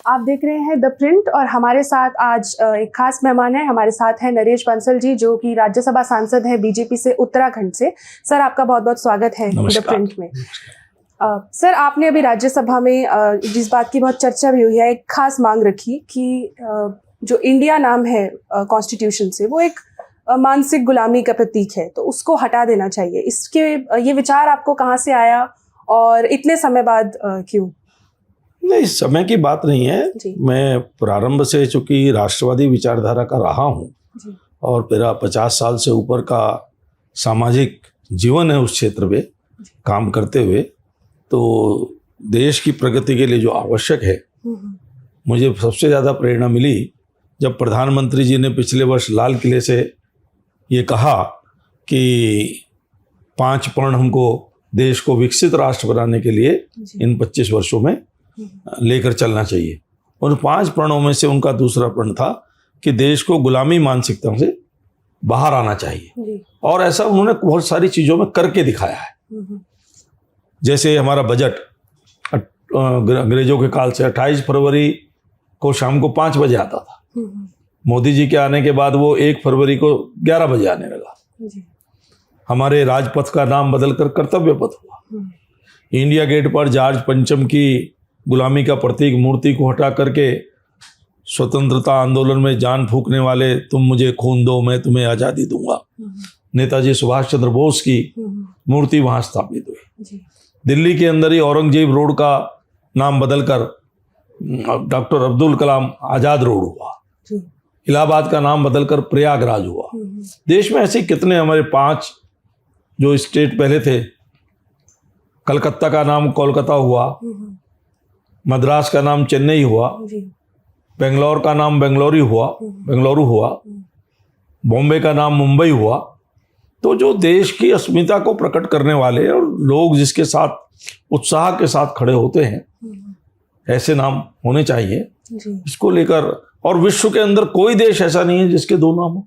आप देख रहे हैं द प्रिंट और हमारे साथ आज एक खास मेहमान है। हमारे साथ हैं नरेश बंसल जी, जो कि राज्यसभा सांसद हैं बीजेपी से उत्तराखंड से। सर, आपका बहुत बहुत स्वागत है द प्रिंट में। सर, आपने अभी राज्यसभा में जिस बात की बहुत चर्चा भी हुई है, एक खास मांग रखी कि जो इंडिया नाम है कॉन्स्टिट्यूशन से, वो एक मानसिक गुलामी का प्रतीक है, तो उसको हटा देना चाहिए। इसके ये विचार आपको कहाँ से आया और इतने समय बाद क्यों? नहीं, समय की बात नहीं है। मैं प्रारंभ से चूंकि राष्ट्रवादी विचारधारा का रहा हूँ और मेरा 50 साल से ऊपर का सामाजिक जीवन है उस क्षेत्र में काम करते हुए, तो देश की प्रगति के लिए जो आवश्यक है, मुझे सबसे ज़्यादा प्रेरणा मिली जब प्रधानमंत्री जी ने पिछले वर्ष लाल किले से ये कहा कि 5 प्रण हमको देश को विकसित राष्ट्र बनाने के लिए इन 25 वर्षों में लेकर चलना चाहिए। और 5 प्रणों में से उनका दूसरा प्रण था कि देश को गुलामी मानसिकता से बाहर आना चाहिए, और ऐसा उन्होंने बहुत सारी चीज़ों में करके दिखाया है। जैसे हमारा बजट अंग्रेजों के काल से 28 फरवरी को शाम को 5 बजे आता था। मोदी जी के आने के बाद वो 1 फरवरी को 11 बजे आने लगा। हमारे राजपथ का नाम बदलकर कर्तव्य पथ हुआ। इंडिया गेट पर जॉर्ज पंचम की गुलामी का प्रतीक मूर्ति को हटा करके स्वतंत्रता आंदोलन में जान फूंकने वाले तुम मुझे खून दो मैं तुम्हें आज़ादी दूंगा, नेताजी सुभाष चंद्र बोस की मूर्ति वहाँ स्थापित हुई। दिल्ली के अंदर ही औरंगजेब रोड का नाम बदलकर डॉक्टर अब्दुल कलाम आज़ाद रोड हुआ। इलाहाबाद का नाम बदलकर प्रयागराज हुआ। देश में ऐसे कितने हमारे 5 जो स्टेट पहले थे, कलकत्ता का नाम कोलकाता हुआ, मद्रास का नाम चेन्नई हुआ, बेंगलोर का नाम बेंगलुरु हुआ, बॉम्बे का नाम मुंबई हुआ। तो जो देश की अस्मिता को प्रकट करने वाले और लोग जिसके साथ उत्साह के साथ खड़े होते हैं, ऐसे नाम होने चाहिए। इसको लेकर, और विश्व के अंदर कोई देश ऐसा नहीं है जिसके 2 नाम हो।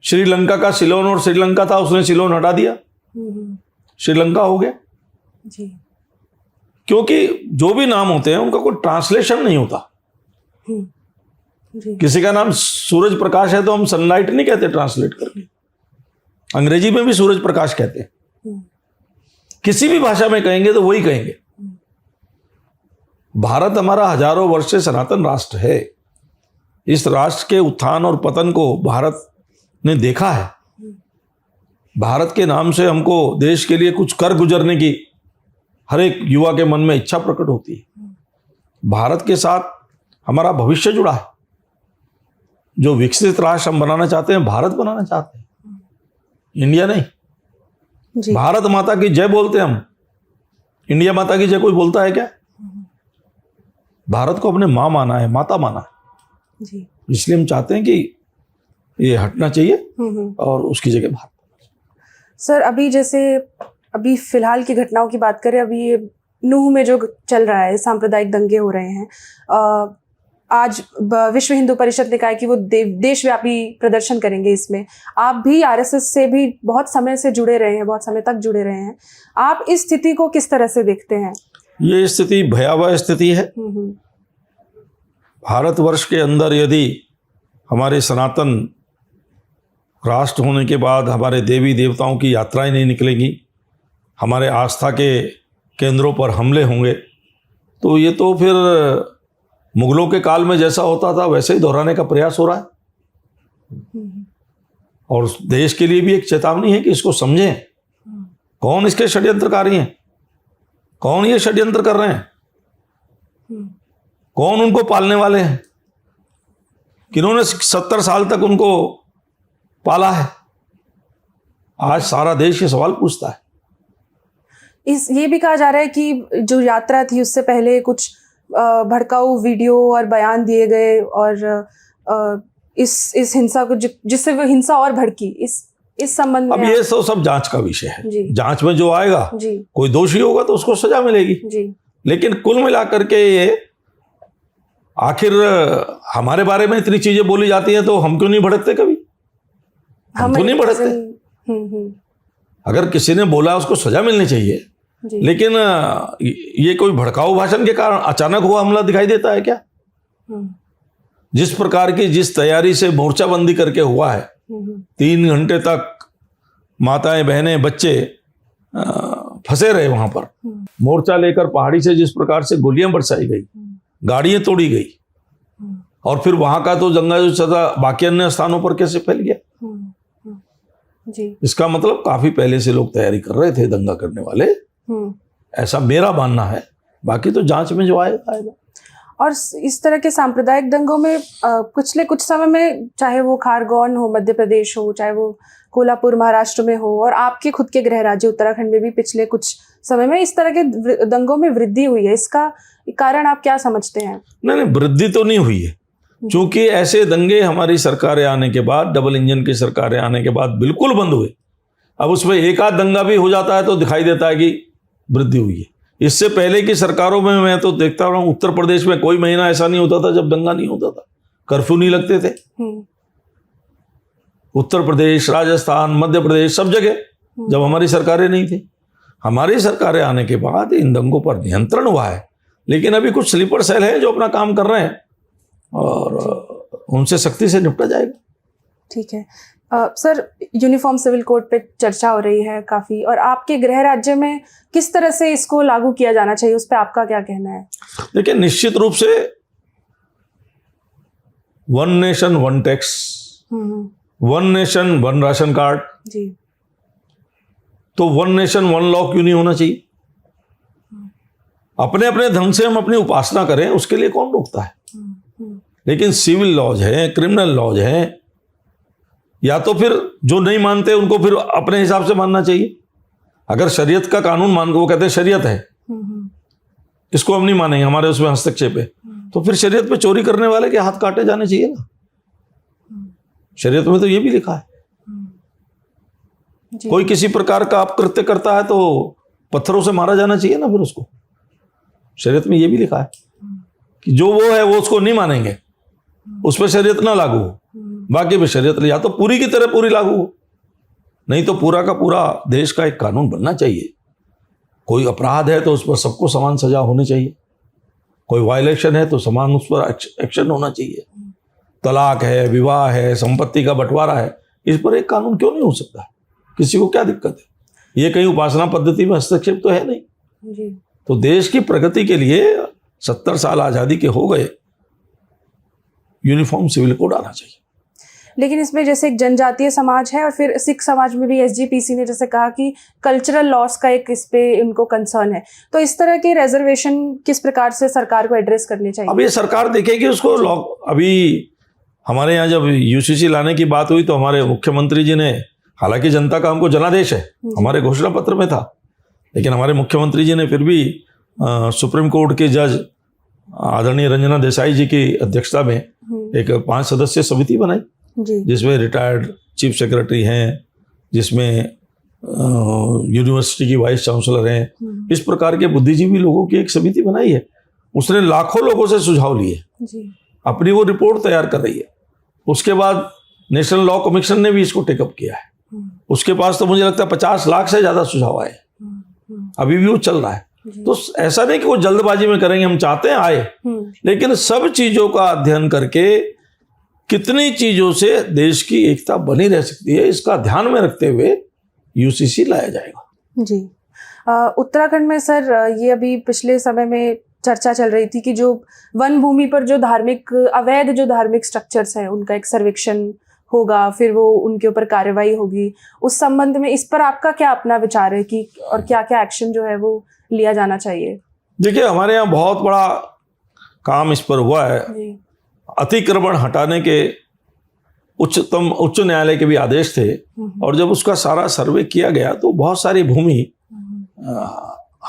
श्रीलंका का सिलोन और श्रीलंका था, उसने सिलोन हटा दिया, श्रीलंका हो गया। क्योंकि जो भी नाम होते हैं उनका कोई ट्रांसलेशन नहीं होता। किसी का नाम सूरज प्रकाश है तो हम सनलाइट नहीं कहते ट्रांसलेट करके, अंग्रेजी में भी सूरज प्रकाश कहते हैं। किसी भी भाषा में कहेंगे तो वही कहेंगे। भारत हमारा हजारों वर्ष से सनातन राष्ट्र है। इस राष्ट्र के उत्थान और पतन को भारत ने देखा है। भारत के नाम से हमको देश के लिए कुछ कर गुजरने की हर एक युवा के मन में इच्छा प्रकट होती है। भारत के साथ हमारा भविष्य जुड़ा है। जो विकसित राष्ट्र हम बनाना चाहते हैं, भारत बनाना चाहते हैं, इंडिया नहीं। भारत माता की जय बोलते हैं हम, इंडिया माता की जय कोई बोलता है क्या? भारत को अपने माँ माना है, माता माना है। इसलिए हम चाहते हैं कि ये हटना चाहिए और उसकी जगह भारत। सर, अभी फिलहाल की घटनाओं की बात करें, अभी ये नूह में जो चल रहा है, सांप्रदायिक दंगे हो रहे हैं। आज विश्व हिंदू परिषद ने कहा है कि वो देशव्यापी प्रदर्शन करेंगे। इसमें आप भी आरएसएस से भी बहुत समय से जुड़े रहे हैं, बहुत समय तक जुड़े रहे हैं। आप इस स्थिति को किस तरह से देखते हैं? ये स्थिति भयावह स्थिति है। भारतवर्ष के अंदर यदि हमारे सनातन राष्ट्र होने के बाद हमारे देवी देवताओं की यात्राएं नहीं निकलेंगी, हमारे आस्था के केंद्रों पर हमले होंगे, तो ये तो फिर मुगलों के काल में जैसा होता था वैसे ही दोहराने का प्रयास हो रहा है। और देश के लिए भी एक चेतावनी है कि इसको समझें। कौन इसके षड्यंत्रकारी हैं, कौन ये षड्यंत्र कर रहे हैं, कौन उनको पालने वाले हैं, किन्होंने 70 साल तक उनको पाला है। आज सारा देश ये सवाल पूछता है। ये भी कहा जा रहा है कि जो यात्रा थी उससे पहले कुछ भड़काऊ वीडियो और बयान दिए गए, और इस हिंसा को जिससे वो हिंसा और भड़की, इस संबंध में। अब ये सब जांच का विषय है। जांच में जो आएगा, कोई दोषी होगा तो उसको सजा मिलेगी। लेकिन कुल मिलाकर के ये आखिर हमारे बारे में इतनी चीजें बोली जाती हैं तो हम क्यों नहीं भड़कते? कभी हम क्यों नहीं भड़कते? अगर किसी ने बोला उसको सजा मिलनी चाहिए। लेकिन ये कोई भड़काऊ भाषण के कारण अचानक हुआ हमला दिखाई देता है क्या? जिस प्रकार की जिस तैयारी से मोर्चाबंदी करके हुआ है, 3 घंटे तक माताएं बहनें बच्चे फंसे रहे वहां पर, मोर्चा लेकर पहाड़ी से जिस प्रकार से गोलियां बरसाई गई, गाड़ियां तोड़ी गई, और फिर वहां का तो दंगा जो सदा बाकी अन्य स्थानों पर कैसे फैल गया जी। इसका मतलब काफी पहले से लोग तैयारी कर रहे थे दंगा करने वाले, ऐसा मेरा मानना है। बाकी तो जांच में जो आएगा। और इस तरह के सांप्रदायिक दंगों में पिछले कुछ समय में, चाहे वो खारगोन हो मध्य प्रदेश हो, चाहे वो कोल्हापुर महाराष्ट्र में हो, और आपके खुद के गृह राज्य उत्तराखंड में भी पिछले कुछ समय में इस तरह के दंगों में वृद्धि हुई है। इसका कारण आप क्या समझते हैं? नहीं, वृद्धि तो नहीं हुई है, क्योंकि ऐसे दंगे हमारी सरकारें आने के बाद, डबल इंजन की सरकारें आने के बाद बिल्कुल बंद हुए। अब उसमें एक आध दंगा भी हो जाता है तो दिखाई देता है कि वृद्धि हुई है। इससे पहले की सरकारों में मैं तो देखता हूँ, उत्तर प्रदेश में कोई महीना ऐसा नहीं होता था जब दंगा नहीं होता था, कर्फ्यू नहीं लगते थे। उत्तर प्रदेश, राजस्थान, मध्य प्रदेश, सब जगह जब हमारी सरकारें नहीं थी। हमारी सरकारें आने के बाद इन दंगों पर नियंत्रण हुआ है, लेकिन अभी कुछ स्लीपर सेल है जो अपना काम कर रहे हैं और उनसे सख्ती से निपटा जाएगा। ठीक है सर, यूनिफॉर्म सिविल कोड पे चर्चा हो रही है काफी, और आपके गृह राज्य में किस तरह से इसको लागू किया जाना चाहिए, उस पर आपका क्या कहना है? देखिए, निश्चित रूप से one nation one tax, one nation one ration card जी, तो वन नेशन वन लॉ क्यों नहीं होना चाहिए? अपने अपने ढंग से हम अपनी उपासना करें, उसके लिए कौन रोकता है? लेकिन सिविल लॉज हैं, क्रिमिनल लॉज हैं, या तो फिर जो नहीं मानते उनको फिर अपने हिसाब से मानना चाहिए। अगर शरीयत का कानून मान, वो कहते हैं शरीयत है, इसको हम नहीं मानेंगे, हमारे उसमें हस्तक्षेप है, तो फिर शरीयत पे चोरी करने वाले के हाथ काटे जाने चाहिए ना। शरीयत में तो ये भी लिखा है, कोई किसी प्रकार का अपकृत्य करता है तो पत्थरों से मारा जाना चाहिए ना फिर उसको। शरीयत में ये भी लिखा है कि जो वो है वो उसको नहीं मानेंगे, उस पर शरीयत ना लागू हो, बाकी भी शरीयत या तो पूरी की तरह पूरी लागू हो, नहीं तो पूरा का पूरा देश का एक कानून बनना चाहिए। कोई अपराध है तो उस पर सबको समान सजा होनी चाहिए, कोई वायलेशन है तो समान उस पर एक्शन होना चाहिए। तलाक है, विवाह है, संपत्ति का बंटवारा है, इस पर एक कानून क्यों नहीं हो सकता? किसी को क्या दिक्कत है? ये कहीं उपासना पद्धति में हस्तक्षेप तो है नहीं जी। तो देश की प्रगति के लिए 70 साल आज़ादी के हो गए, यूनिफॉर्म सिविल कोड आना चाहिए। लेकिन इसमें जैसे एक जनजातीय समाज है और फिर सिख समाज में भी एसजीपीसी ने जैसे कहा कि कल्चरल लॉस का एक इस पे उनको कंसर्न है, तो इस तरह के रिजर्वेशन किस प्रकार से सरकार को एड्रेस करने चाहिए? अब ये सरकार देखेगी उसको। अभी हमारे यहाँ जब यूसीसी लाने की बात हुई तो हमारे मुख्यमंत्री जी ने, हालांकि जनता का हमको जनादेश है, हमारे घोषणा पत्र में था, लेकिन हमारे मुख्यमंत्री जी ने फिर भी सुप्रीम कोर्ट के जज आदरणीय रंजना देसाई जी की अध्यक्षता में एक 5 सदस्यीय समिति बनाई, जिसमें रिटायर्ड चीफ सेक्रेटरी हैं, जिसमें यूनिवर्सिटी की वाइस चांसलर हैं, इस प्रकार के बुद्धिजीवी लोगों की एक समिति बनाई है। उसने लाखों लोगों से सुझाव लिए, अपनी वो रिपोर्ट तैयार कर रही है। उसके बाद नेशनल लॉ कमीशन ने भी इसको टेकअप किया है, उसके पास तो मुझे लगता है 50 लाख से ज्यादा सुझाव आए, अभी भी वो चल रहा है। तो ऐसा नहीं कि वो जल्दबाजी में करेंगे, हम चाहते हैं आए, लेकिन सब चीजों का अध्ययन करके कितनी चीजों से देश की एकता बनी रह सकती है, इसका ध्यान में रखते हुए यूसीसी लाया जाएगा जी। उत्तराखंड में सर, ये अभी पिछले समय में चर्चा चल रही थी कि जो वन भूमि पर जो अवैध धार्मिक स्ट्रक्चर्स हैं, उनका एक सर्वेक्षण होगा, फिर वो उनके ऊपर कार्रवाई होगी। उस संबंध में इस पर आपका क्या अपना विचार है कि और क्या क्या एक्शन जो है वो लिया जाना चाहिए? देखिए, हमारे यहाँ बहुत बड़ा काम इस पर हुआ है। अतिक्रमण हटाने के उच्च न्यायालय के भी आदेश थे, और जब उसका सारा सर्वे किया गया तो बहुत सारी भूमि,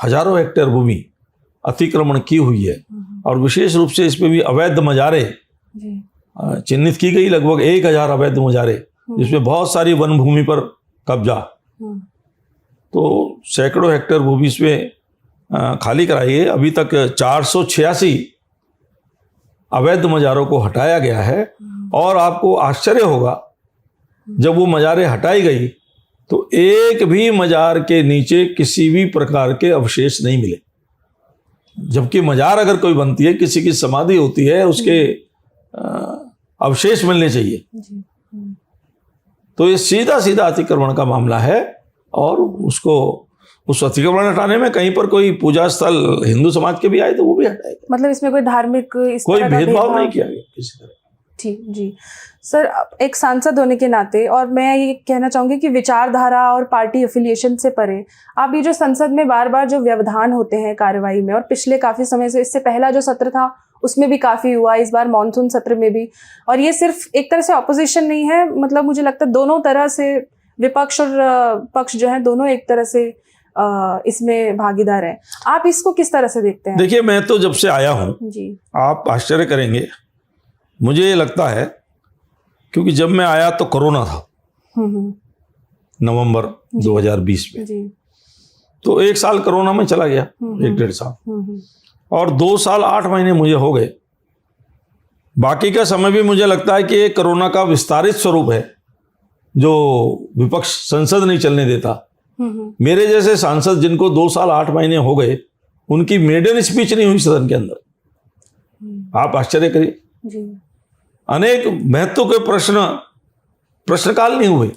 हजारों हेक्टेयर भूमि अतिक्रमण की हुई है, और विशेष रूप से इसमें भी अवैध मजारे चिन्हित की गई, लगभग 1000 अवैध मजारे, जिसमें बहुत सारी वन भूमि पर कब्जा, तो सैकड़ों हेक्टेयर भूमि इसमें खाली कराई है। अभी तक 486 अवैध मजारों को हटाया गया है, और आपको आश्चर्य होगा, जब वो मजारे हटाई गई तो एक भी मजार के नीचे किसी भी प्रकार के अवशेष नहीं मिले। जबकि मजार अगर कोई बनती है, किसी की समाधि होती है, उसके अवशेष मिलने चाहिए। तो ये सीधा सीधा अतिक्रमण का मामला है, और उस अतिक्रमण हटाने में कहीं पर कोई पूजा स्थल हिंदू समाज के भी आए तो वो भी हटाएगा। मतलब इसमें कोई धार्मिक कोई भेदभाव नहीं किया गया किसी तरह। ठीक जी सर, एक सांसद होने के नाते, और मैं ये कहना चाहूंगी कि विचारधारा और पार्टी एफिलिएशन से परे, आप ये जो संसद में बार बार जो व्यवधान होते हैं कार्रवाई में, और पिछले काफी समय से, इससे पहला जो सत्र था उसमें भी काफी हुआ, इस बार मॉनसून सत्र में भी, और ये सिर्फ एक तरह से ऑपोजिशन नहीं है, मतलब मुझे लगता है दोनों तरह से विपक्ष और पक्ष जो है दोनों एक तरह से इसमें भागीदार है। आप इसको किस तरह से देखते हैं? देखिए, मैं तो जब से आया हूं जी, आप आश्चर्य करेंगे, मुझे ये लगता है, क्योंकि जब मैं आया तो कोरोना था नवंबर 2020 में, जी, तो 1 साल कोरोना में चला गया, 1-1.5 साल, और 2 साल 8 महीने मुझे हो गए। बाकी का समय भी मुझे लगता है कि ये कोरोना का विस्तारित स्वरूप है, जो विपक्ष संसद नहीं चलने देता। मेरे जैसे सांसद जिनको 2 साल 8 महीने हो गए, उनकी मेडन स्पीच नहीं हुई सदन के अंदर। आप आश्चर्य करिए, जी, अनेक महत्व के प्रश्नकाल नहीं हुए।